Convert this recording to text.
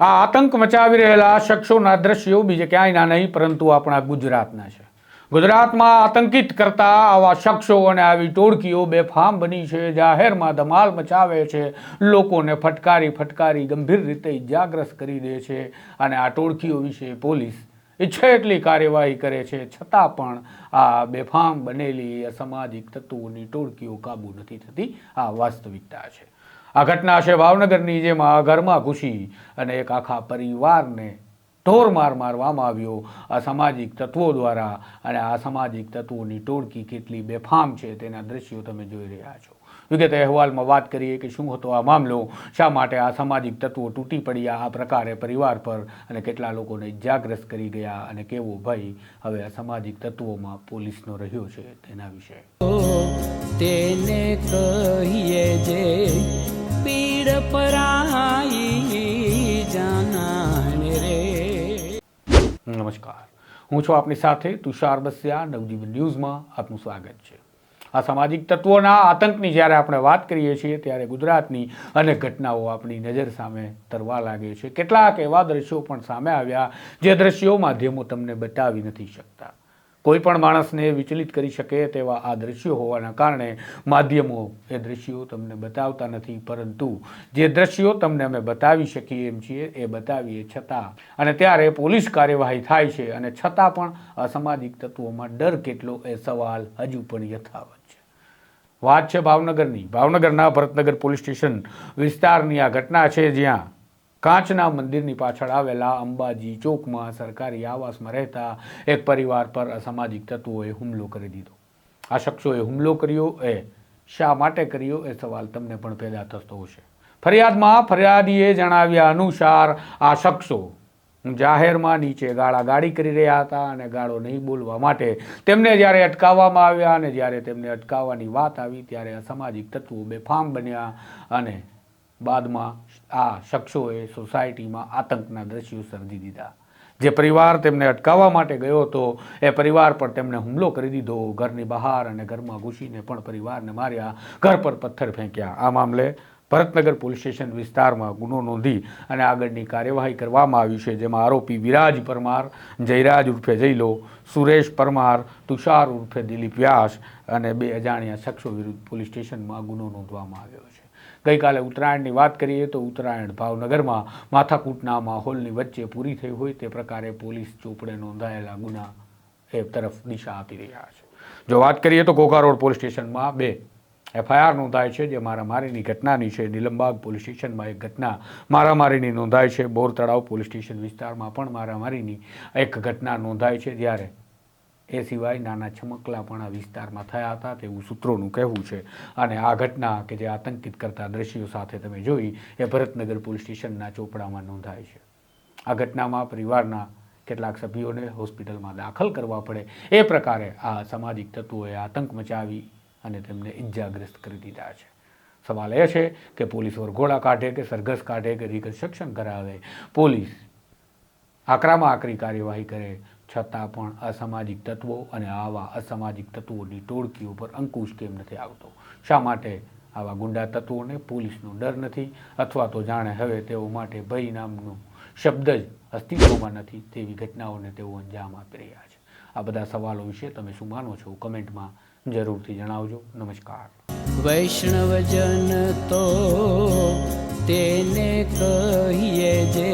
આ આતંક મચાવી રહેલા શખ્સોના દ્રશ્યો બીજે ક્યાંયના નહીં પરંતુ આપણા ગુજરાતના છે। ગુજરાતમાં આતંકિત કરતા આવા શખ્સો અને આવી ટોળકીઓ બેફામ બની છે, જાહેરમાં ધમાલ મચાવે છે, લોકોને ફટકારી ગંભીર રીતે ઇજાગ્રસ્ત કરી દે છે અને આ ટોળકીઓ વિશે પોલીસ ઈચ્છે એટલી કાર્યવાહી કરે છે, છતાં પણ આ બેફામ બનેલી અસામાજિક તત્વોની ટોળકીઓ કાબૂ નથી થતી। આ વાસ્તવિકતા છે। આ ઘટના છે ભાવનગરની, જેમાં ઘરમાં ઘૂસી અને એક આખા પરિવારને ઢોરમાર મારવામાં આવ્યો અસામાજિક તત્વો દ્વારા। અને આ સામાજિક તત્વોની ટોળકી કેટલી બેફામ છે તેના દ્રશ્યો તમે જોઈ રહ્યા છો। વિગતે અહેવાલમાં વાત કરીએ કે શું હતો આ મામલો, શા માટે આ સામાજિક તત્વો તૂટી પડ્યા આ પ્રકારે પરિવાર પર અને કેટલા લોકોને ઇજાગ્રસ્ત કરી ગયા અને કેવો ભય હવે આ સામાજિક તત્વોમાં પોલીસનો રહ્યો છે તેના વિશે તેને કહીએ જે પીડ પરાઈ જાનાને રે। નમસ્કાર, હું છું આપની સાથે તુષાર બસિયા। નવજીવન ન્યૂઝમાં આપનું સ્વાગત છે। આ સામાજિક તત્વોના આતંકની જ્યારે આપણે વાત કરીએ છીએ ત્યારે ગુજરાતની અનેક ઘટનાઓ આપણી નજર સામે તરવા લાગે છે। કેટલાક એવા દ્રશ્યો પણ સામે આવ્યા જે દ્રશ્યો માધ્યમો તમને બતાવી નથી શકતા। કોઈ પણ માણસને વિચલિત કરી શકે તેવા આ દ્રશ્યો હોવાના કારણે માધ્યમો એ દ્રશ્યો તમને બતાવતા નથી, પરંતુ જે દ્રશ્યો તમને અમે બતાવી શકીએ એમ છીએ એ બતાવીએ છતાં અને ત્યારે પોલીસ કાર્યવાહી થાય છે અને છતાં પણ અસામાજિક તત્વોમાં ડર કેટલો એ સવાલ હજુ પણ યથાવત છે। વાત છે ભાવનગરની। ભાવનગરના ભરતનગર પોલીસ સ્ટેશન વિસ્તારની આ ઘટના છે, જ્યાં કાંચના મંદિરની પાછળ આવેલા અંબાજી ચોકમાં સરકારી આવાસમાં રહેતા એક પરિવાર પર અસામાજિક તત્વોએ હુમલો કરી દીધો। આ શખ્સોએ હુમલો કર્યો એ શા માટે કર્યો એ સવાલ તમને પણ પેદા થતો હશે। ફરિયાદમાં ફરિયાદીએ જણાવ્યા અનુસાર આ શખ્સો જાહેરમાં નીચે ગાળાગાળી કરી રહ્યા હતા અને ગાળો નહીં બોલવા માટે તેમને જ્યારે અટકાવવામાં આવ્યા અને જ્યારે તેમને અટકાવવાની વાત આવી ત્યારે અસામાજિક તત્વો બેફામ બન્યા અને બાદમાં આ શખ્સોએ સોસાયટીમાં આતંકના દ્રશ્યો સર્જી દીધા। જે પરિવાર તેમને અટકાવવા માટે ગયો હતો એ પરિવાર પર તેમણે હુમલો કરી દીધો। ઘરની બહાર અને ઘરમાં ઘૂસીને પણ પરિવારને માર્યા, ઘર પર પથ્થર ફેંક્યા। આ મામલે ભરતનગર પોલીસ સ્ટેશન વિસ્તારમાં ગુનો નોંધી અને આગળની કાર્યવાહી કરવામાં આવી છે, જેમાં આરોપી વિરાજ પરમાર, જયરાજ ઉર્ફે જયલો, સુરેશ પરમાર, તુષાર ઉર્ફે દિલીપ વ્યાસ અને બે અજાણ્યા શખ્સો વિરુદ્ધ પોલીસ સ્ટેશનમાં ગુનો નોંધવામાં આવ્યો છે। ગઈકાલે ઉત્તરાયણની વાત કરીએ તો ઉત્તરાયણ ભાવનગરમાં માથાકૂટના માહોલની વચ્ચે પૂરી થઈ હોય તે પ્રકારે પોલીસ ચોપડે નોંધાયેલા ગુના એ તરફ દિશા આપી રહ્યા છે। જો વાત કરીએ તો ઘોઘા રોડ પોલીસ સ્ટેશનમાં 2 FIR નોંધાય છે, જે મારામારીની ઘટનાની છે। નીલમબાગ પોલીસ સ્ટેશનમાં એક ઘટના મારામારીની નોંધાય છે। બોર તળાવ પોલીસ સ્ટેશન વિસ્તારમાં પણ મારામારીની એક ઘટના નોંધાય છે, જ્યારે એ સિવાય નાના છમકલા પણ આ વિસ્તારમાં થયા હતા તેવું સૂત્રોનું કહેવું છે। અને આ ઘટના કે જે આતંકિત કરતા દ્રશ્યો સાથે તમે જોઈ એ ભરતનગર પોલીસ સ્ટેશનના ચોપડામાં નોંધાય છે। આ ઘટનામાં પરિવારના કેટલાક સભ્યોને હોસ્પિટલમાં દાખલ કરવા પડે એ પ્રકારે આ સામાજિક તત્વોએ આતંક મચાવી અને તેમને ઇજાગ્રસ્ત કરી દીધા છે। સવાલ એ છે કે પોલીસ વરઘોડા કાઢે કે સરઘસ કાઢે કે રિકન્સ્ટ્રક્શન કરાવે, પોલીસ આકરામાં આકરી કાર્યવાહી કરે, છતાં પણ અસામાજિક તત્વો અને આવા અસામાજિક તત્વોની ટોળકીઓ પર અંકુશ કેમ નથી આવતો? શા માટે આવા ગુંડા તત્વોને પોલીસનો ડર નથી, અથવા તો જાણે હવે તેઓ માટે ભય નામનો શબ્દ જ અસ્તિત્વમાં નથી તેવી ઘટનાઓને તેઓ અંજામ આપી રહ્યા છે। આ બધા સવાલો વિશે તમે શું માનો છો? કમેન્ટમાં જરૂરથી જણાવજો। નમસ્કાર। વૈષ્ણવજન તો તેને કહીએ જે